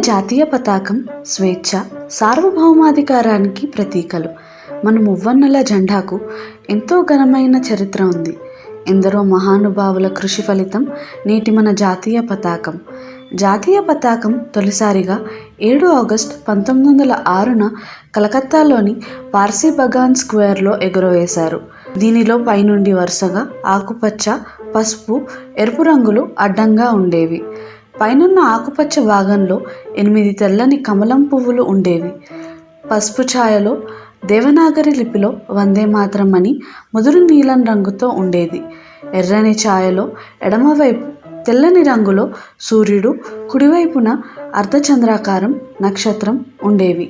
జాతీయ పతాకం స్వేచ్ఛ, సార్వభౌమాధికారానికి ప్రతీకలు. మన మువ్వన్నెల జెండాకు ఎంతో ఘనమైన చరిత్ర ఉంది. ఎందరో మహానుభావుల కృషి ఫలితం నేటి మన జాతీయ పతాకం. జాతీయ పతాకం తొలిసారిగా 7 ఆగస్టు 1906న కలకత్తాలోని పార్సీ బగాన్ స్క్వేర్లో ఎగురవేశారు. దీనిలో పైనుండి వరుసగా ఆకుపచ్చ, పసుపు, ఎరుపు రంగులు అడ్డంగా ఉండేవి. పైనున్న ఆకుపచ్చ భాగంలో 8 తెల్లని కమలం పువ్వులు ఉండేవి. పసుపు ఛాయలో దేవనాగరి లిపిలో వందే మాతరం అని ముదురు నీలం రంగుతో ఉండేది. ఎర్రని ఛాయలో ఎడమవైపు తెల్లని రంగులో సూర్యుడు, కుడివైపున అర్ధచంద్రాకారం నక్షత్రం ఉండేవి.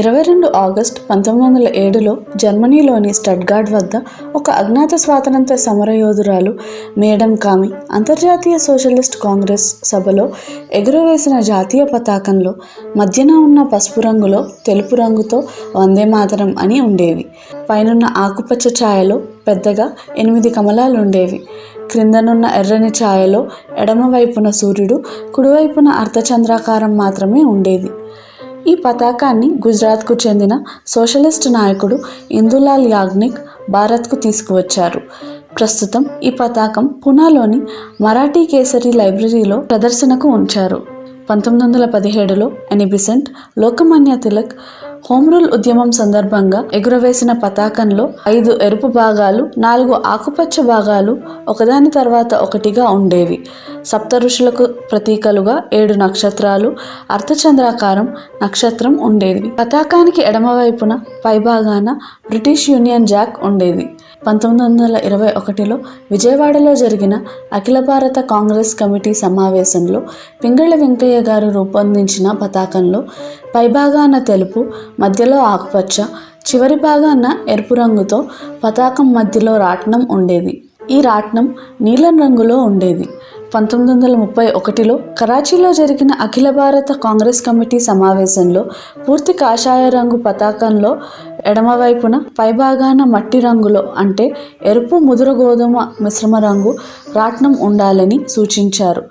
22 ఆగస్టు 1907లో జర్మనీలోని స్టట్గార్ట్ వద్ద ఒక అజ్ఞాత స్వాతంత్ర సమరయోధురాలు మేడం కామి అంతర్జాతీయ సోషలిస్ట్ కాంగ్రెస్ సభలో ఎగురవేసిన జాతీయ పతాకంలో మధ్యన ఉన్న పసుపు రంగులో తెలుపు రంగుతో వందే మాతరం అని ఉండేవి. పైనున్న ఆకుపచ్చ ఛాయలో పెద్దగా 8 కమలాలు ఉండేవి. క్రిందనున్న ఎర్రని ఛాయలో ఎడమవైపున సూర్యుడు, కుడివైపున అర్ధచంద్రాకారం మాత్రమే ఉండేది. ఈ పతాకాన్ని గుజరాత్కు చెందిన సోషలిస్ట్ నాయకుడు ఇందులాల్ యాగ్నిక్ భారత్కు తీసుకువచ్చారు. ప్రస్తుతం ఈ పతాకం పూనాలోని మరాఠీ కేసరి లైబ్రరీలో ప్రదర్శనకు ఉంచారు. 1917లో Annie Besant, Lokmanya Tilak home rule ఉద్యమం సందర్భంగా ఎగురవేసిన పతాకంలో 5 ఎరుపు భాగాలు, 4 ఆకుపచ్చ భాగాలు ఒకదాని తర్వాత ఒకటిగా ఉండేవి. సప్త ఋషులకు ప్రతీకలుగా 7 నక్షత్రాలు, అర్ధచంద్రాకారం నక్షత్రం ఉండేది. పతాకానికి ఎడమవైపున పైభాగాన బ్రిటిష్ యూనియన్ జాక్ ఉండేది. 1921లో విజయవాడలో జరిగిన అఖిల భారత కాంగ్రెస్ కమిటీ సమావేశంలో పింగళి వెంకయ్య గారు రూపొందించిన పతాకంలో పైభాగాన తెలుపు, మధ్యలో ఆకుపచ్చ, చివరి భాగాన ఎరుపు రంగుతో పతాకం మధ్యలో రాట్నం ఉండేది. ఈ రాట్నం నీలం రంగులో ఉండేది. 1931లో కరాచీలో జరిగిన అఖిల భారత కాంగ్రెస్ కమిటీ సమావేశంలో పూర్తి కాషాయ రంగు పతాకంలో ఎడమవైపున పైభాగాన మట్టి రంగులో అంటే ఎరుపు, ముదురు గోధుమ మిశ్రమ రంగు రాట్నం ఉండాలని సూచించారు.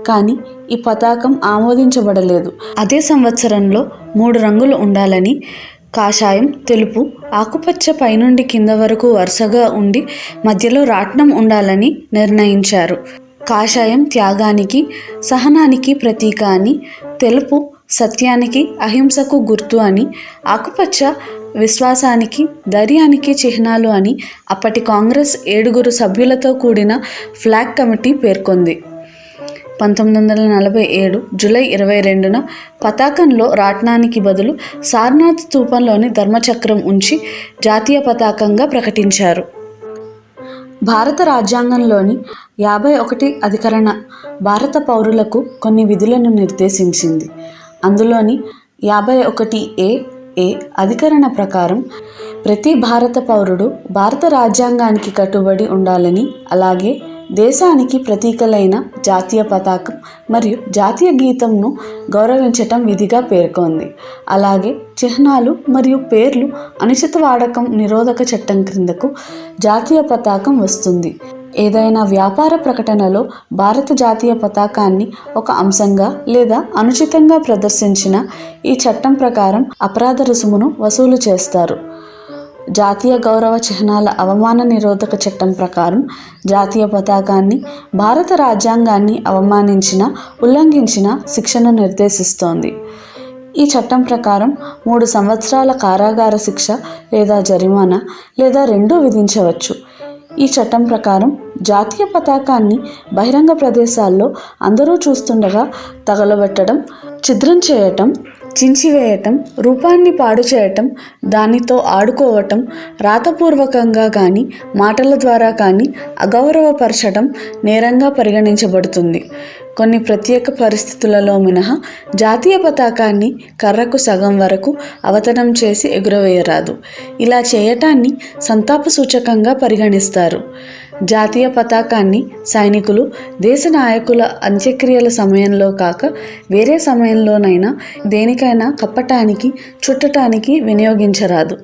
కానీ ఈ పతాకం ఆమోదించబడలేదు. అదే సంవత్సరంలో 3 రంగులు ఉండాలని, కాషాయం, తెలుపు, ఆకుపచ్చ పైనుండి కింద వరకు వరుసగా ఉండి మధ్యలో రాట్నం ఉండాలని నిర్ణయించారు. కాషాయం త్యాగానికి, సహనానికి ప్రతీక అని, తెలుపు సత్యానికి, అహింసకు గుర్తు అని, ఆకుపచ్చ విశ్వాసానికి, ధైర్యానికి చిహ్నాలు అని అప్పటి కాంగ్రెస్ 7 సభ్యులతో కూడిన ఫ్లాగ్ కమిటీ పేర్కొంది. 1947 జూలై 22న పతాకంలో రాట్నానికి బదులు సారనాథ్ స్తూపంలోని ధర్మచక్రం ఉంచి జాతీయ పతాకంగా ప్రకటించారు. భారత రాజ్యాంగంలోని 51 అధికరణ భారత పౌరులకు కొన్ని విధులను నిర్దేశించింది. అందులోని 51A అధికరణ ప్రకారం ప్రతి భారత పౌరుడు భారత రాజ్యాంగానికి కట్టుబడి ఉండాలని, అలాగే దేశానికి ప్రతీకలైన జాతీయ పతాకం మరియు జాతీయ గీతంను గౌరవించటం విధిగా పేర్కొంది. అలాగే చిహ్నాలు మరియు పేర్లు అనుచిత వాడకం నిరోధక చట్టం క్రిందకు జాతీయ పతాకం వస్తుంది. ఏదైనా వ్యాపార ప్రకటనలో భారత జాతీయ పతాకాన్ని ఒక అంశంగా లేదా అనుచితంగా ప్రదర్శించిన ఈ చట్టం ప్రకారం అపరాధ రుసుమును వసూలు చేస్తారు. జాతీయ గౌరవ చిహ్నాల అవమాన నిరోధక చట్టం ప్రకారం జాతీయ పతాకాన్ని, భారత రాజ్యాంగాన్ని అవమానించిన, ఉల్లంఘించిన శిక్షను నిర్దేశిస్తోంది. ఈ చట్టం ప్రకారం 3 సంవత్సరాల కారాగార శిక్ష లేదా జరిమానా లేదా రెండూ విధించవచ్చు. ఈ చట్టం ప్రకారం జాతీయ పతాకాన్ని బహిరంగ ప్రదేశాల్లో అందరూ చూస్తుండగా తగలబెట్టడం, ఛిద్రం చేయటం, చించివేయటం, రూపాన్ని పాడు చేయటం, దానితో ఆడుకోవటం, రాతపూర్వకంగా కానీ మాటల ద్వారా కానీ అగౌరవపరచడం నేరంగా పరిగణించబడుతుంది. కొన్ని ప్రత్యేక పరిస్థితులలో మినహా జాతీయ పతాకాన్ని కర్రకు సగం వరకు అవతరణం చేసి ఎగురవేయరాదు. ఇలా చేయటాన్ని సంతాప సూచకంగా పరిగణిస్తారు. జాతీయ పతాకాన్ని సైనికులు, దేశ నాయకుల అంత్యక్రియల సమయంలో కాక వేరే సమయంలోనైనా దేనికైనా కప్పటానికి, చుట్టటానికి వినియోగించరాదు.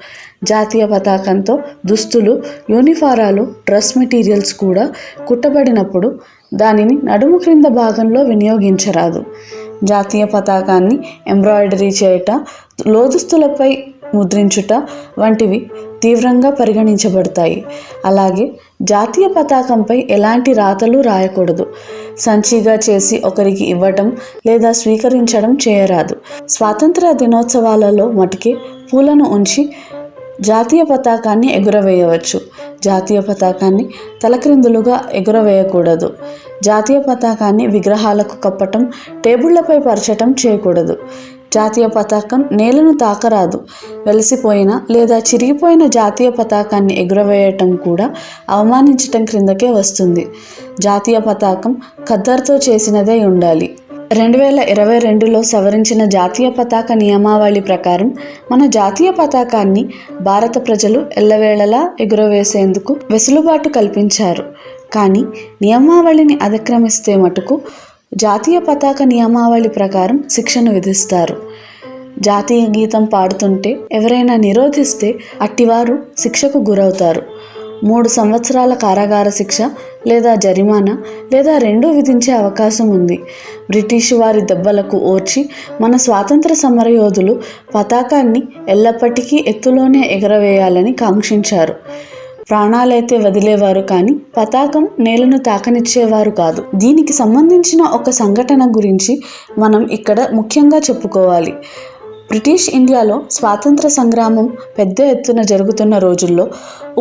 జాతీయ పతాకంతో దుస్తులు, యూనిఫారాలు, డ్రెస్ మెటీరియల్స్ కూడా కుట్టబడినప్పుడు దానిని నడుము క్రింద భాగంలో వినియోగించరాదు. జాతీయ పతాకాన్ని ఎంబ్రాయిడరీ చేయుట, లోదుస్తులపై ముద్రించుట వంటివి తీవ్రంగా పరిగణించబడతాయి. అలాగే జాతీయ పతాకంపై ఎలాంటి రాతలు రాయకూడదు. సంచిగా చేసి ఒకరికి ఇవ్వటం లేదా స్వీకరించడం చేయరాదు. స్వాతంత్ర దినోత్సవాలలో మటుకే పూలను ఉంచి జాతీయ పతాకాన్ని ఎగురవేయవచ్చు. జాతీయ పతాకాన్ని తలక్రిందులుగా ఎగురవేయకూడదు. జాతీయ పతాకాన్ని విగ్రహాలకు కప్పటం, టేబుళ్లపై పరచటం చేయకూడదు. జాతీయ పతాకం నేలను తాకరాదు. వెలసిపోయిన లేదా చిరిగిపోయిన జాతీయ పతాకాన్ని ఎగురవేయటం కూడా అవమానించటం క్రిందకే వస్తుంది. జాతీయ పతాకం ఖద్దరుతో చేసినదై ఉండాలి. 2022లో సవరించిన జాతీయ పతాక నియమావళి ప్రకారం మన జాతీయ పతాకాన్ని భారత ప్రజలు ఎల్లవేళలా ఎగురవేసేందుకు వెసులుబాటు కల్పించారు. కానీ నియమావళిని అతిక్రమిస్తే మటుకు జాతీయ పతాక నియమావళి ప్రకారం శిక్షను విధిస్తారు. జాతీయ గీతం పాడుతుంటే ఎవరైనా నిరోధిస్తే అట్టివారు శిక్షకు గురవుతారు. 3 సంవత్సరాల కారాగార శిక్ష లేదా జరిమానా లేదా రెండూ విధించే అవకాశం ఉంది. బ్రిటిషు వారి దెబ్బలకు ఓర్చి మన స్వాతంత్ర సమరయోధులు పతాకాన్ని ఎల్లప్పటికీ ఎత్తులోనే ఎగరవేయాలని కాంక్షించారు. ప్రాణాలైతే వదిలేవారు కానీ పతాకం నేలను తాకనిచ్చేవారు కాదు. దీనికి సంబంధించిన ఒక సంఘటన గురించి మనం ఇక్కడ ముఖ్యంగా చెప్పుకోవాలి. బ్రిటిష్ ఇండియాలో స్వాతంత్ర సంగ్రామం పెద్ద ఎత్తున జరుగుతున్న రోజుల్లో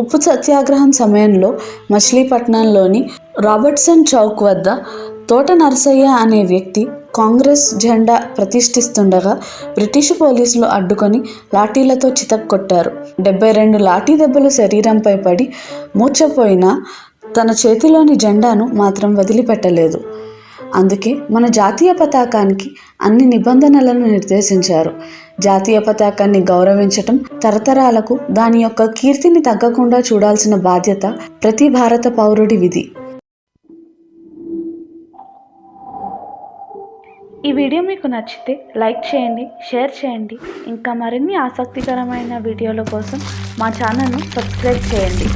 ఉప్పు సత్యాగ్రహం సమయంలో మచిలీపట్నంలోని రాబర్ట్సన్ చౌక్ వద్ద తోట నరసయ్య అనే వ్యక్తి కాంగ్రెస్ జెండా ప్రతిష్ఠిస్తుండగా బ్రిటిషు పోలీసులు అడ్డుకొని లాఠీలతో చితక్కొట్టారు. 72 లాఠీ దెబ్బలు శరీరంపై పడి మూర్ఛపోయినా తన చేతిలోని జెండాను మాత్రం వదిలిపెట్టలేదు. అందుకే మన జాతీయ పతాకానికి అన్ని నిబంధనలను నిర్దేశించారు. జాతీయ పతాకాన్ని గౌరవించటం తరతరాలకు దాని యొక్క కీర్తిని తగ్గకుండా చూడాల్సిన బాధ్యత ప్రతి భారత పౌరుడి విధి. ఈ వీడియో మీకు నచ్చితే లైక్ చేయండి, షేర్ చేయండి. ఇంకా మరిన్ని ఆసక్తికరమైన వీడియోల కోసం మా ఛానల్ను సబ్స్క్రైబ్ చేయండి.